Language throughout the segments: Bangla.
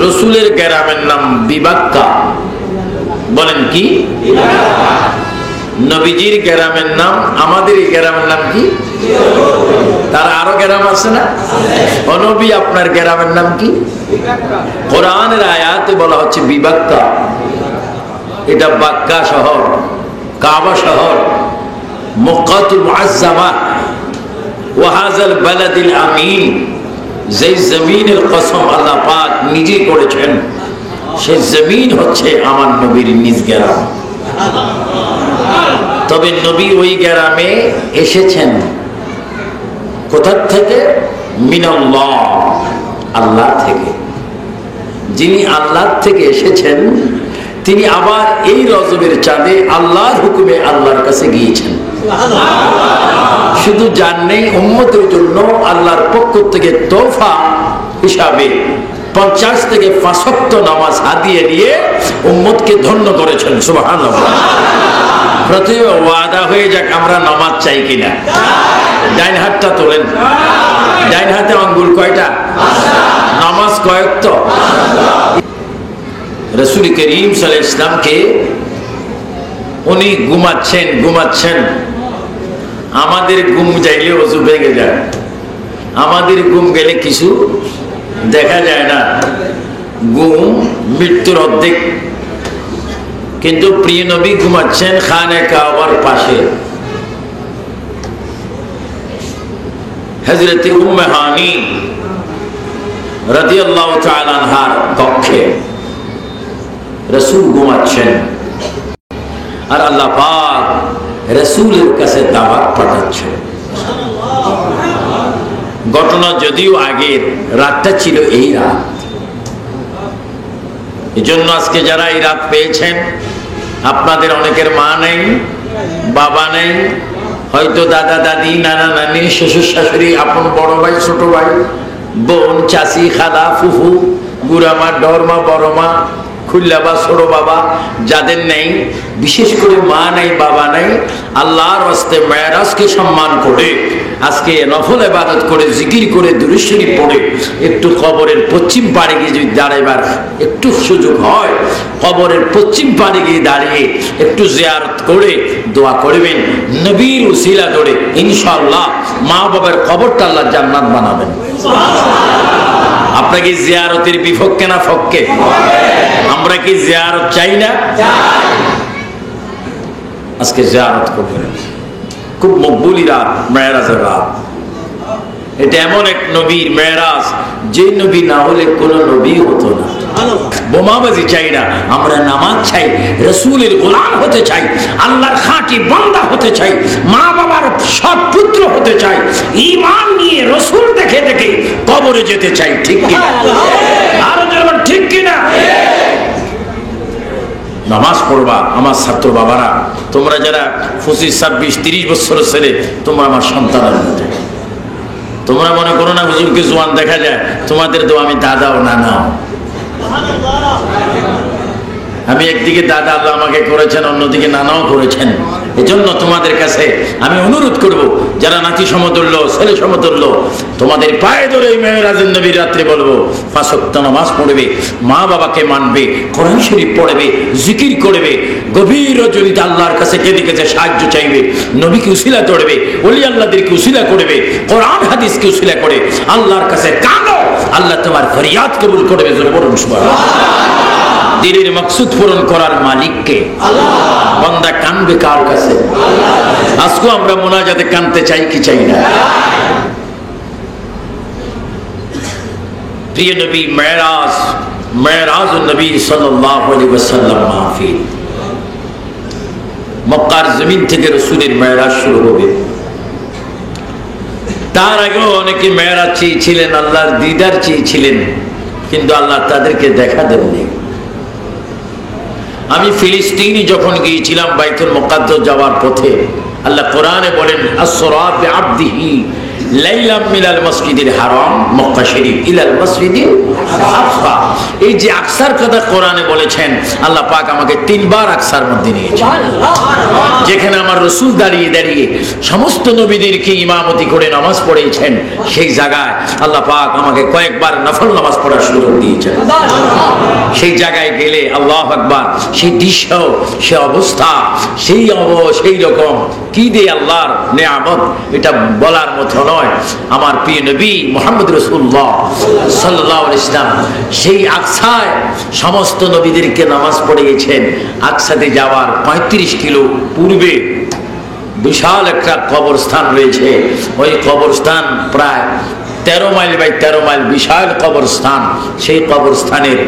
রসুলের গ্রামের নাম বিবাক্কা। বলেন কি? নবীজির গ্রামের নাম, আমাদের এই গ্রামের নাম কি? তার আরো গ্রাম আছে না? নবী আপনার গ্রামের নাম কি? কোরআনের আয়াতে বলা হচ্ছে বিবাক্কা। এটা বাক্কা শহর, কাবা শহর, মক্কাতুল মুআজ্জামা, ওয়াহাজাল বালাদিল আমিন। যে জমিনের কসম আল্লাহ পাক নিজে করেছেন, সেই জমিন হচ্ছে আমার নবীর নিজ গ্রাম। তবে নবী ওই গ্রামে এসেছেন কোথা থেকে? মিনাল্লাহ, আল্লাহ থেকে। যিনি আল্লাহ থেকে এসেছেন তিনি আবার এই রজবের চাঁদে আল্লাহর হুকুমে আল্লাহর কাছে গিয়েছেন। শুধু যান নেই, উম্মতের জন্য আল্লাহর পক্ষ থেকে তোফা হিসাবে 50 থেকে 5 ওয়াক্ত নামাজ হাদিয়ে দিয়ে উম্মতকে ধন্য করেছেন। সুবহানাল্লাহ। প্রথমে ওয়াদা হয়ে যাক, আমরা নামাজ চাই কিনা? ডাইন হাতটা তোলেন। ডাইন হাতে আঙ্গুল কয়টা? নামাজ কয় ওয়াক্ত? রাসূল করিম সাল্লাল্লাহু আলাইহি ওয়াসাল্লামকে উনি ঘুমাচ্ছেন। আমাদের ঘুম যাইলে ওযু ভেঙে যায়, আমাদের ঘুম গেলে কিছু দেখা যায় না। ঘুম মৃত্যুর অর্ধেক। কিন্তু প্রিয় নবী ঘুমাচ্ছেন খানে কাবার পাশে, হযরত উম্মে হানি রাদিয়াল্লাহু তাআলা আনহার কক্ষে রাসূল ঘুমাচ্ছেন। আর আল্লাহ পাক রাসূলের কাছে দাওয়াত পাঠাচ্ছেন। ঘটনা যদিও আগের, রাতটা ছিল এই রাত। এজন্য আজকে যারা এই রাত পেয়েছেন, আপনাদের অনেকের মা নেই, বাবা নেই, হয়তো দাদা দাদি, নানা নানি, শ্বশুর শাশুড়ি, আপন বড় ভাই, ছোট ভাই, বোন, চাচি, খালা, ফুফু, বুড়ামা, ডরমা, বড় মা, খুল্লাবা, ছোট বাবা যাদের নেই, বিশেষ করে মা নাই, বাবা নাই, আল্লাহর হস্তে মেরাজকে সম্মান করে আজকে নফল ইবাদত করে, জিকির করে, দুরূদ শরীফ পড়ে একটু কবরের পশ্চিম পাড়ে গিয়ে যদি দাঁড়াইবার একটু সুযোগ হয়, কবরের পশ্চিম পাড়ে গিয়ে দাঁড়িয়ে একটু জিয়ারত করে দোয়া করবেন, নবীর উসিলা ধরে ইনশাআল্লাহ মা বাবার কবরটা আল্লাহ জান্নাত বানাবেন। আপনাকে জিয়ারতের বিপক্ষে না পক্ষে? আমরা কি জিয়ারত চাই না? আজকে জিয়ারত করবেন। খুব মকবুলি রাত, মেরাজের রাত। এটা এমন এক নবীর মেরাজ, যে নবী না হলে কোন নবী হতো না। বোমাবাজি চাই না, আমরা নামাজ চাই, রাসূলের গোলাম হতে চাই, আল্লাহর খাঁটি বান্দা হতে চাই, মা বাবার সৎ পুত্র হতে চাই, ঈমান নিয়ে রাসূল দেখে দেখে কবরে যেতে চাই। ঠিক কিনা? আরো যেমন ঠিক কিনা? নামাজ পড়বা আমার ছাত্র বাবারা, তোমরা যারা 25, 26, 30 বছরের ছেলে, তোমরা আমার সন্তানের মতো। তোমরা মনে করো না হুজুরকে জোয়ান দেখা যায়, তোমাদের তো আমি দাদাও নানাও। আমি একদিকে দাদা আল্লাহ আমাকে করেছেন, অন্যদিকে নানাও করেছেন। এজন্য তোমাদের কাছে আমি অনুরোধ করব, যারা নাতি সমতুল্য, ছেলে সমতুল্য, তোমাদের পায়ে ধরে এই মেরাজের নবীর রাত্রে বলবো 5 ওয়াক্ত নামাজ পড়বে, মা বাবাকে মানবে, কোরআন শরীফ পড়বে, জিকির করবে, গভীর রজনীতে আল্লাহর কাছে কেঁদে কেঁদে সাহায্য চাইবে, নবীকে উসিলা করবে, ওলি আল্লাহদেরকে উসিলা করবে, কোরআন হাদিসকে উসিলা করে আল্লাহর কাছে কাঁদো, আল্লাহ তোমার ফরিয়াদ কবুল করবে। জোরে বলুন সুবহানাল্লাহ। দিনের মকসুদ পূরণ করার মালিককে আল্লাহ। বান্দা কাঁদবে কার কাছে? আজকে আমরা মুনাজাতে কাঁদতে চাই কি চাই না? প্রিয় নবী মেরাজ নবী সাল্লাল্লাহু আলাইহি ওয়াসাল্লাম মাহফিল। মক্কার জমিন থেকে রাসূলের মেরাজ শুরু হবে। তার আগেও অনেকে মেরাজ চেয়েছিলেন, আল্লাহর দিদার চেয়েছিলেন, কিন্তু আল্লাহ তাদেরকে দেখা দেননি। আমি ফিলিস্তিনে যখন গিয়েছিলাম বাইতুল মুকাদ্দাস যাওয়ার পথে, আল্লাহ কোরআনে বলেন আসরা বিআবদিহি লাইলাম মিনাল মসজিদিল হারাম মক্কা শরীফ ইলাল মসজিদিল আকসা। এই যে আকসার কথা কোরআনে বলেছেন, আল্লাহ পাক আমাকে 3 বার আকসার মধ্যে নিয়েছেন, যেখানে আমার রসুল দাঁড়িয়ে দাঁড়িয়ে সমস্ত নবীদেরকে ইমামতি করে নামাজ পড়িয়েছেন, সেই জায়গায় আল্লাহ পাক আমাকে কয়েকবার নফল নামাজ পড়ার সুযোগ দিয়েছেন। সেই জায়গায় গেলে আল্লাহু আকবার, সেই দৃশ্য, সে অবস্থা, সেই রকম কি দিয়ে আল্লাহর নেয়ামত, এটা বলার মতো নয়। আমার প্রিয় নবী মুহাম্মদ রাসূলুল্লাহ সাল্লাল্লাহু আলাইহি ওয়াসাল্লাম সেই আকসায় সমস্ত নবীদেরকে নামাজ পড়িয়েছেন। আকসাতে যাওয়ার 35 কিলো পূর্বে বিশাল একটা কবরস্থান রয়েছে। ওই কবরস্থান প্রায় 13 মাইল বাই 13 মাইল বিশাল কবরস্থান। সেই কবরস্থানের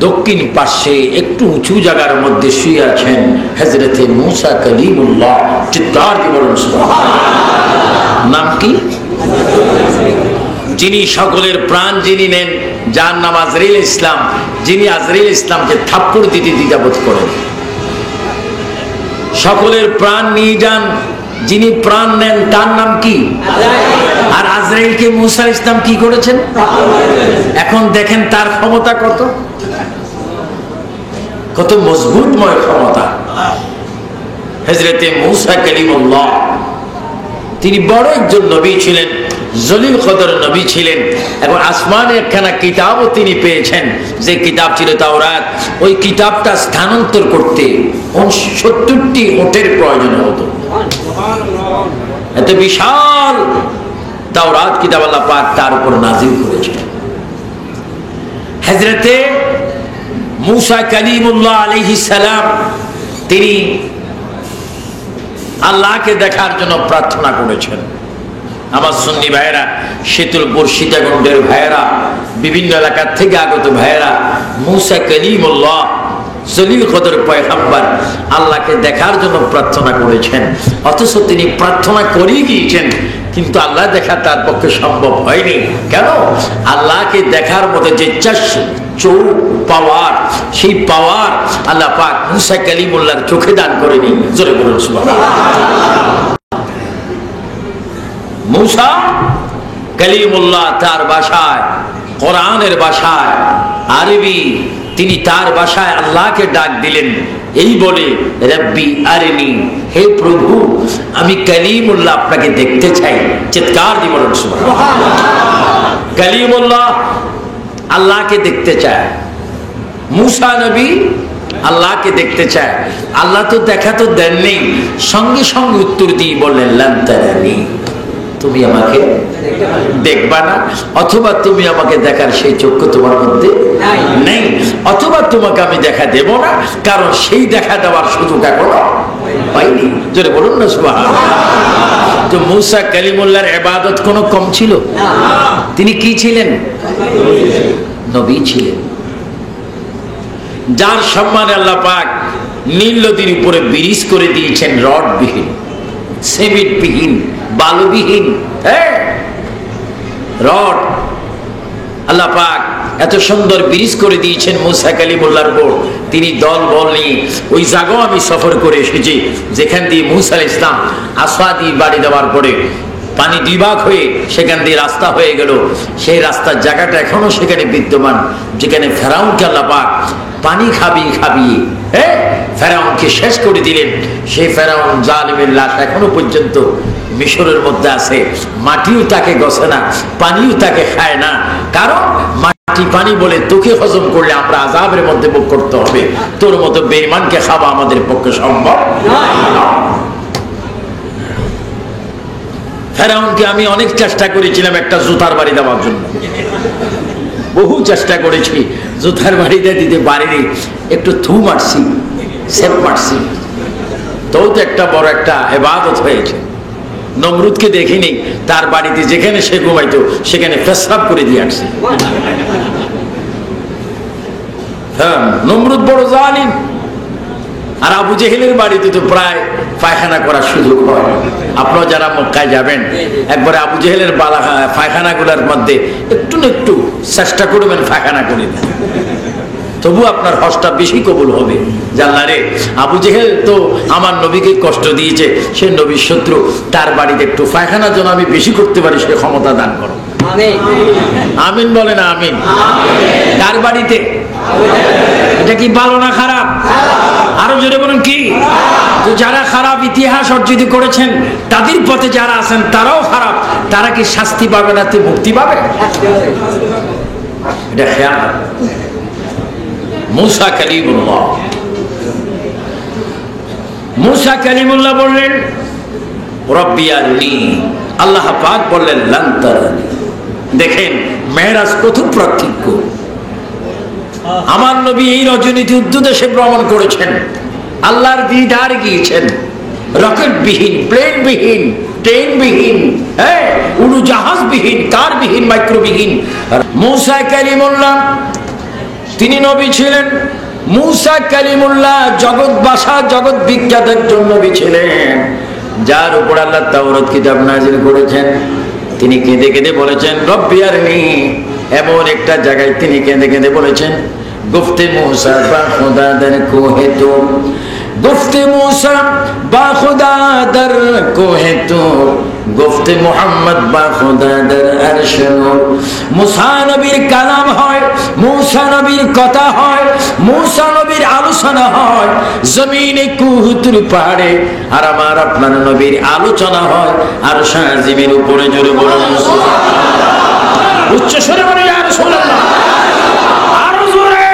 দক্ষিণ পাশে একটু উঁচু জায়গার মধ্যে শুয়ে আছেন হযরতে মূসা কালিমুল্লাহ। চিৎকার দিয়ে বলুন সুবহানাল্লাহ। নাম কি? যিনি সকলের প্রাণ যিনি নেন, যার নাম আজরাইল ইসলাম, যিনি আজরাইল ইসলামকে থাপ্পড় দিতে দ্বিধাবোধ করেন। সকলের প্রাণ নিয়ে যান, যিনি প্রাণ নেন, তার নাম কি? আর আজরাইলকে মূসা ইসলাম কি করেছেন? এখন দেখেন তার ক্ষমতা কত, কত মজবুতময় ক্ষমতা। হযরতে মূসা কালিমুল্লাহ তিনি বড় একজন নবী ছিলেন, জলিল কদর নবী ছিলেন। এবং আসমানে একখানা কিতাবও তিনি পেয়েছেন, যে কিতাব ছিল তাওরাত। ওই কিতাবটা স্থানান্তর করতে 70টি ওটের প্রয়োজন হতো। এত বিশাল তাওরাত কিতাব আল্লাহ পাক তার উপর নাযিল করেছেন। হযরতে মূসা কালিমুল্লাহ আলাইহিস সালাম তিনি আল্লাহকে দেখার জন্য প্রার্থনা করেছেন। আমার সুন্নি ভাইয়েরা, শীতলপুর সীতাকুণ্ডের ভাইয়েরা, বিভিন্ন এলাকার থেকে আগত ভাইয়েরা, মূসা কালিমুল্লাহ জলিল কদর পয়গম্বর আল্লাহকে দেখার জন্য প্রার্থনা করেছেন। অথচ তিনি প্রার্থনা করেই গিয়েছেন, কিন্তু আল্লাহ দেখা তার পক্ষে সম্ভব হয়নি। কেন? আল্লাহকে দেখার মতো যে চোখ পাওয়ার, সেই পাওয়ার আল্লাহ পাক মূসা কালিমুল্লাহর চোখে দান করেনি। জোরে বলুন সুবহানাল্লাহ। মূসা কালিমুল্লাহ তার ভাষায়, কোরআনের ভাষায়, আরবি, তিনি তার ভাষায় আল্লাহকে ডাক দিলেন এই বলে, রব্বি আরিনি, হে প্রভু আমি কালিমুল্লাহ আপনাকে দেখতে চাই। চিৎকার দিয়ে বলুন সুবহানাল্লাহ। কালিমুল্লাহ আল্লাহকে দেখতে চায়, মূসা নবী আল্লাহকে দেখতে চায়। আল্লাহ তো দেখা তো দেননি, সঙ্গে সঙ্গে উত্তর দিয়ে বললেন লান তারানি, তুমি আমাকে দেখবা না, অথবা তুমি আমাকে দেখার সেই চক্ষু তোমার মধ্যে নেই, অথবা তোমাকে আমি দেখা দেব না, কারণ সেই দেখা দেওয়ার সুযোগ এখনো পাইনি। জোরে বলুন না সুবহানাল্লাহ। তো মূসা কালিমুল্লাহর ইবাদত কোনো কম ছিল? তিনি কি ছিলেন? নবী ছিলেন, যার সম্মানে আল্লাহ পাক নীল নদীর উপরে ব্রিজ করে দিয়েছেন, রডবিহীন, সিমেন্টবিহীন, বালুবিহীন। রড আল্লাহ পাক এত সুন্দর ব্রিজ করে দিয়েছেন মূসা কালিমুল্লাহর উপর। তিনি দল বল নিয়ে ওই জায়গাও আমি সফর করে এসেছি, যেখান দিয়ে মূসা আলাইহিস সালাম আসওয়া দিয়ে বাড়ি দেওয়ার পরে পানি 2 ভাগ হয়ে সেখান দিয়ে রাস্তা হয়ে গেল। সেই রাস্তার জায়গাটা এখনো সেখানে বিদ্যমান, যেখানে ফেরাউনকে আল্লাহ পাক পানি খাবিয়ে খাবিয়ে ফেরাউনকে শেষ করে দিলেন। সেই ফেরাউন জালিমের লাশ এখনো পর্যন্ত মিশরের মধ্যে আছে। মাটিও তাকে গছে না, পানিও তাকে খায় না, কারণ মাটি পানি বলে তোকে হজম করলে আমরা আযাবের মধ্যে ভোগ করতে হবে, তোর মতো বেঈমানকে খাওয়া আমাদের পক্ষে সম্ভব নয়। ফেরাউনকে আমি অনেক চেষ্টা করেছিলাম একটা জুতার বাড়ি দেওয়ার জন্য, বহু চেষ্টা করেছি, জুতার বাড়িতে দিতে পারিনি। একটু থু মারছি, সেপ মারছি, তো একটা বড় একটা ইবাদত হয়েছে। নমরুদকে দেখিনি, তার বাড়িতে যেখানে সে ঘুমাইতো সেখানে পেশাব করে দিয়ে আসছে। হ্যাঁ, নমরুদ বড় জালিম। আর আবু জেহেলের বাড়িতে তো প্রায় পায়খানা করার সুযোগ হয়। আপনারা যারা মক্কায় যাবেন, একবারে আবু জেহেলের পায়খানাগুলোর মধ্যে একটু না একটু চেষ্টা করবেন পায়খানা করে দেন, তবু আপনার হজটা বেশি কবুল হবে। জানলা রে, আবু জেহেল তো আমার নবীকে কষ্ট দিয়েছে, সে নবীর শত্রু, তার বাড়িতে একটু পায়খানার জন্য আমি বেশি করতে পারি, সে ক্ষমতা দান করো। আমিন বলে না আমিন। কার বাড়িতে? এটা কি ভালো না খারাপ? আরো জোরে বলুন কি? তো যারা খারাপ ইতিহাস অর্জিত করেছেন তাদের পথে যারা আছেন তারাও খারাপ, তারা কি শাস্তি পাবে না, তে মুক্তি পাবে? এটা খেয়াল। মুসা কালিমুল্লাহ, মুসা কালিমুল্লাহ বললেন রব্বি আরনি, আল্লাহ পাক বললেন লান তারানি। দেখেন মেরাজ কত প্রত্যক্ষ। আমার নবী এই রজনীতি উদ্দেশ্যে ভ্রমণ করেছেন, আল্লাহর দিদার গিয়েছেন, রকেট বিহীন, প্লেন বিহীন, ট্রেন বিহীন, উড়োজাহাজ বিহীন, কার বিহীন, মাইক্রো বিহীন। মুসা কালিমুল্লাহ তিনি নবী ছিলেন। মুসা কালিমুল্লাহ জগৎবাসা, জগৎ বিখ্যাত একজন নবী ছিলেন, যার উপর আল্লাহ তাওরাত কিতাব নাযিল করেছেন। তিনি কেঁদে কেঁদে বলেছেন রব্বি আরনি। এমন একটা জায়গায় তিনি কেঁদে কেঁদে বলেছেন গুফতে মুসা বা খুদা দর কোহে তুম, গুফতে মুসা বা খুদা দর কোহে তুম, গুফতে মুহাম্মদ বা খুদা দর আরশ নূর। মুসা নবীর কালাম হয়, মুসা নবীর কথা হয়, মুসা নবীর আলোচনা হয় জমিনে কুহুতুর পাহাড়ে, আর আমার আপনার নবীর আলোচনা হয় আরশ আজিমের উপরে। জোরে বলুন সুবহানাল্লাহ, উচ্চ স্বরে বলুন ইয়া রাসূলুল্লাহ, আরো জোরে।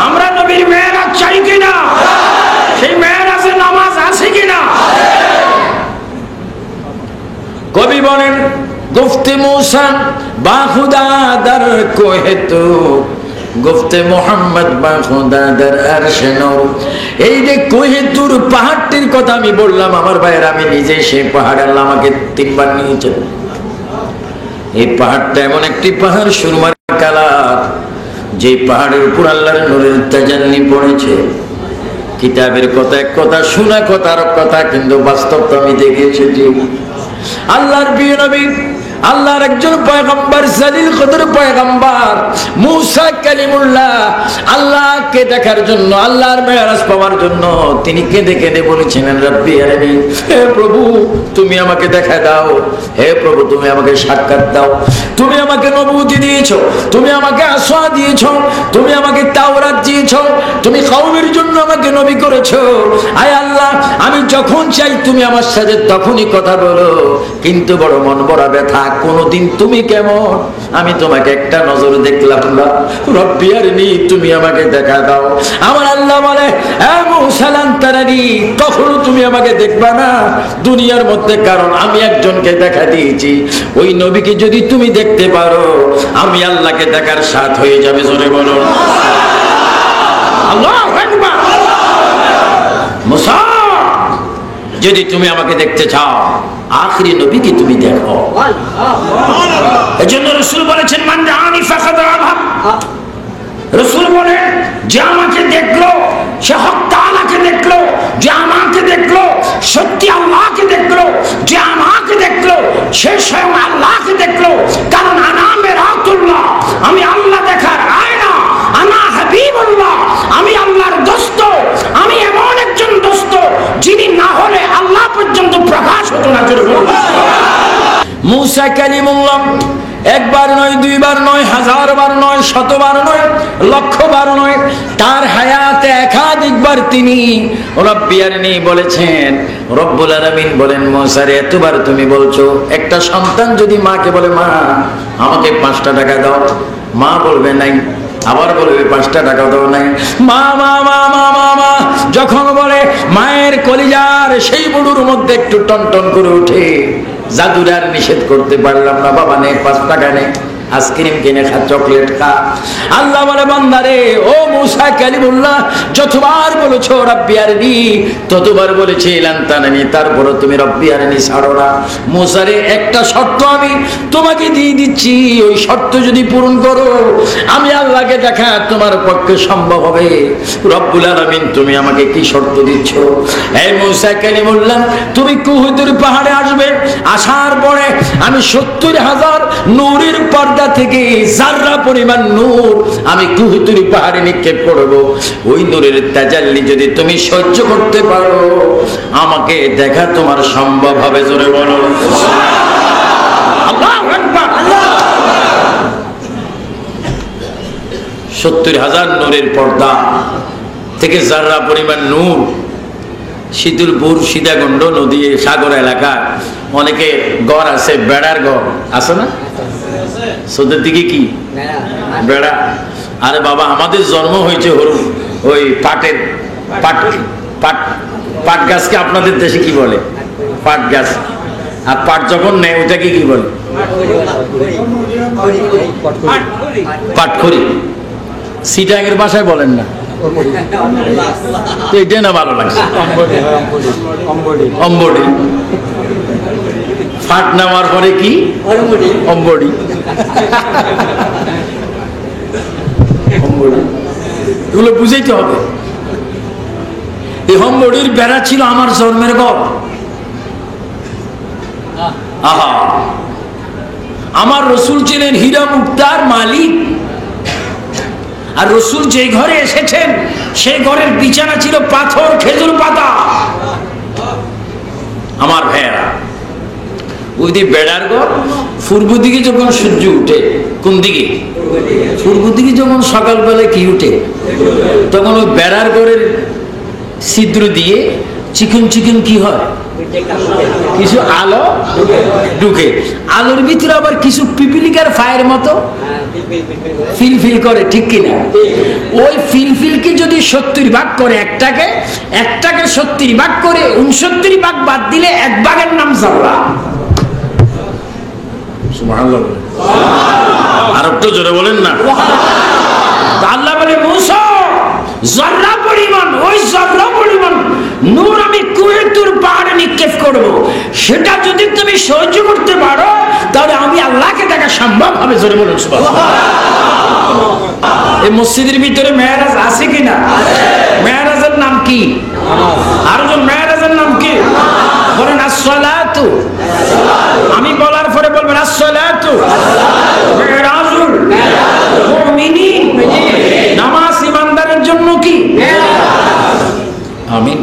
আমরা নবীর মেরাজ চাই কিনা? সেই মেরাজে নামাজ আছে কিনা? কবি বলেন গুফতে মুসা বা খুদা দর কোহে তু, গুফতে মুহাম্মদ বা খুদা দর আরশ নূর। এই যে কোহে তুর পাহাড়টির কথা আমি বললাম আমার ভাইয়ের, আমি নিজে সেই পাহাড়ে আল্লাহ আমাকে 3 বার নিয়েছেন। এই পাহাড়টা এমন একটি পাহাড় সুরমার কালার, যে পাহাড়ের উপর আল্লাহর নূরের তাজাল্লি পড়েছে। কিতাবের কথা এক কথা, শোনা কথা আর কথা, কিন্তু বাস্তব তো আমি দেখে এসেছি। আল্লাহর প্রিয় নবী, আল্লাহর একজন পয়গম্বর, জালিল কদর পয়গম্বর মুসা কালিমুল্লাহ, আল্লাহকে দেখার জন্য, আল্লাহর মেরাজ পাওয়ার জন্য তিনি কেঁদে কেঁদে বলেছিলেন রব্বি আরনি, হে প্রভু তুমি আমাকে দেখা দাও, হে প্রভু তুমি আমাকে সাক্ষাৎ দাও। তুমি আমাকে নবুয়তি দিয়েছো, তুমি আমাকে আসওয়া দিয়েছো, তুমি আমাকে তাওরাত দিয়েছো, তুমি কওমের জন্য আমাকে নবী করেছো। আয় আল্লাহ, আমি যখন চাই তুমি আমার সাথে তখনই কথা বলো, কিন্তু বড় মন বড় ব্যথা, কোনদিন তুমি কেমন আমি তোমাকে একটা নজর দেখলাম না। রব্বি আরনি, তুমি আমাকে দেখা দাও। আমার আল্লাহ বলে এ মুসা লান তারানি, কখনো তুমি আমাকে দেখবা না দুনিয়ার মধ্যে, কারণ আমি একজনকে দেখা দিয়েছি। ওই নবীকে যদি তুমি দেখতে পারো, আমি আল্লাহকে দেখার সাথ হয়ে যাবে। জোরে বলুন আল্লাহু আকবার। মুসা, যদি তুমি আমাকে দেখতে চাও, আখিরি নবীকে তুমি দেখো। এজন্য রাসূল বলেছেন মান রাআনি ফাকাদ রাআ। রাসূল বলেন যে আমাকে দেখলো সে হক তাআলাকে দেখলো, যে আমাকে দেখলো সত্যি আল্লাহকে দেখলো, যে আমাকে দেখলো সে স্বয়ং আল্লাহকে দেখলো। কারণ আনা মিরাতুল্লাহ, আমি আল্লাহ দেখার আয়না, আনা হাবিবুল্লাহ, আমি আল্লাহর দোস্ত। আমি এমন একজন দোস্ত যিনি না হলে আল্লাহ পর্যন্ত প্রকাশ হতো না। মুসা কালিমুল্লাহ একবার নয়, 2 বার নয়, 1000 বার নয়, 100 বার নয়, 1,00,000 বার নয়, তার হায়াতে একাধিকবার তিনি রব্বি আরনি বলেছেন। রব্বুল আলামিন বলেন মুসা রে, এতবার তুমি বলছো, একটা সন্তান যদি মাকে বলে মা আমাকে 5টা টাকা দাও, মা বলবে নাই, আবার বলবে 5টা টাকা দাও নাই, মা মা মা মা মা মা যখন বলে মায়ের কলিজার সেই বুড়ুর মধ্যে একটু টনটন করে ওঠে। জাদুর আর নিষেধ করতে পারলাম না, বাবা নে 5 টাকা নে, আইসক্রিম কিনে খা, চকলেট খা। আল্লাহ বলে বান্দারে, ও মুসা কালিমুল্লাহ যতবার বলেছো রব্বি আরনি, ততবার বলেছি লান তারানি, তারপরে তুমি রব্বি আরনি ছাড়ো না। মুসা রে, একটা শর্ত আমি তোমাকে দিয়ে দিচ্ছি, ওই শর্ত যদি পূরণ করো আমি আল্লাহকে দেখা তোমার পক্ষে সম্ভব হবে। রব্বুল আলামিন তুমি আমাকে কি শর্ত দিচ্ছ? এই মুসা কালিমুল্লাহ, তুমি কুহুতুর পাহাড়ে আসবে, আসার পরে আমি 70,000 নূরের পর্দা থেকে জাররা পরিমাণ নূর আমি কুহুতুরি পাহাড়ে নিক্ষেপ করব। ওই নূরের তাজাল্লি যদি তুমি সহ্য করতে পারো, আমাকে দেখা তোমার সম্ভব হবে। জোরে বলো আল্লাহু আকবার। 70,000 নূরের পর্দা থেকে জাররা পরিমাণ নূর শীতলপুর সীতাকুণ্ড নদী সাগর এলাকা অনেকে গড় আছে, বেড়ার গড় আছে না? সোদের দিকে কি বেড়া? আরে বাবা, আমাদের জন্ম হয়েছে হরু ওই পাটের পাট পাট পাট গাছকে আপনাদের দেশে কি বলে? পাট গাছ। আর পাট যখন নেয় ওটাকে কি বলে? পাটখড়ি। সিটাঙের ভাষায় বলেন না, এটাই না ভালো লাগছে। অম্বডি। ফাট নেওয়ার পরে কি? অম্বডি। এগুলো বুঝাইতে হবে। এই অম্বডির বেড়া ছিল আমার জন্মের ঘর। আহা, আমার রসুল ছিলেন হীরা মুক্তার মালিক। আর রসুল যে ঘরে এসেছেন সেই ঘরের বিছানা ছিল পাথর, খেজুর পাতা। আমার ভাইয়েরা, ওই দিকে বেড়ার ঘর। পূর্ব দিকে যখন সূর্য উঠে, কোন দিকে? পূর্ব দিকে যখন সকালবেলায় কি উঠে, তখন ওই বেড়ার ঘরের ছিদ্র দিয়ে চিকন চিকন কি হয়, কিছু আলো ঢুকে। আলোর ভিতরে আবার কিছু পিপিলিকার ফায়ের মতো ফিল করে, ঠিক কিনা? ওই ফিলকে যদি 70 ভাগ করে একটাকে 70 ভাগ করে 69 ভাগ বাদ দিলে এক ভাগের নাম জাররা। সুবহানাল্লাহ। আর একটু জোরে বলেন না। আল্লাহ বলে, মুসা, জাররা পরিমাণ, ওই জাররা পরিমাণ নূর আমি কুয়েতুর পাহাড়ে নিক্ষেপ করব। সেটা যদি তুমি সহ্য করতে পারো তাহলে আমি আল্লাহকে দেখা সম্ভব হবে। জোরে বলুন সুবহানাল্লাহ। এই মসজিদের ভিতরে মেরাজ আছে কিনা? মেরাজের নাম কি? আরেকজন মেরাজের নাম কি? বলেন আসসালাতু। আমি বলার পরে বলবেন আসসালাতু মেরাজুল মুমিনিন। নামাজ ইমানদারের জন্য কি? আমিন।